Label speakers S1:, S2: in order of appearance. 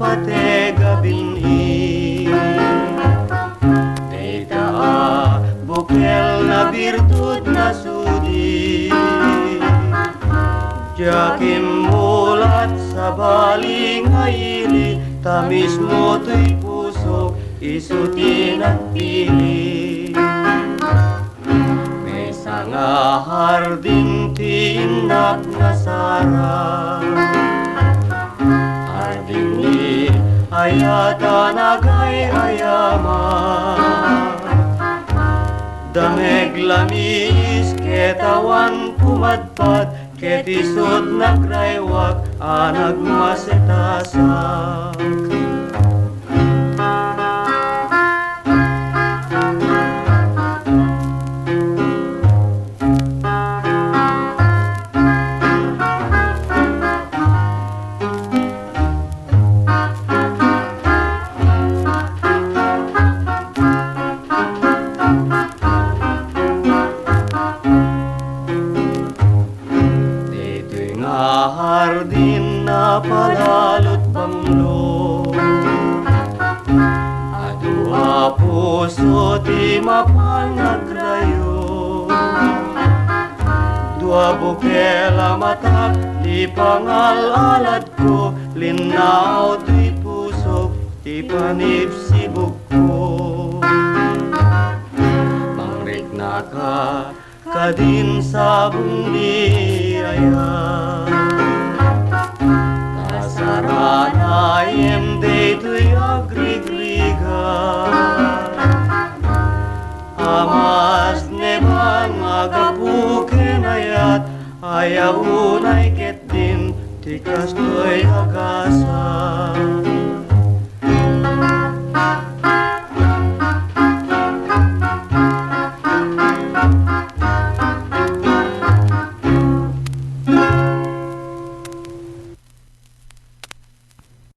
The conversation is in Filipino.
S1: patega binhi. Data Bukel Nabirtud na sudi. Jakim mulat sa baling hayili, tamis mo to'y puso, isutin at pili. May sanga harding tinak na sara, harding ni ayata nagay ayama. Dameg lamis ketawan pumadpad, ket isod nagraywak anag masetasak. Hardin na palalot banglo, adua puso di mapanagrayo. Dua bukela matak di pangalalad ko, linaw di puso di panipsibog ko. Mangrik na ka kadin sa bundiaya, Saranayem de tuy agrigriga, amas nebang agapuken ayat, ayaw unay ket din tikas to'y agasa.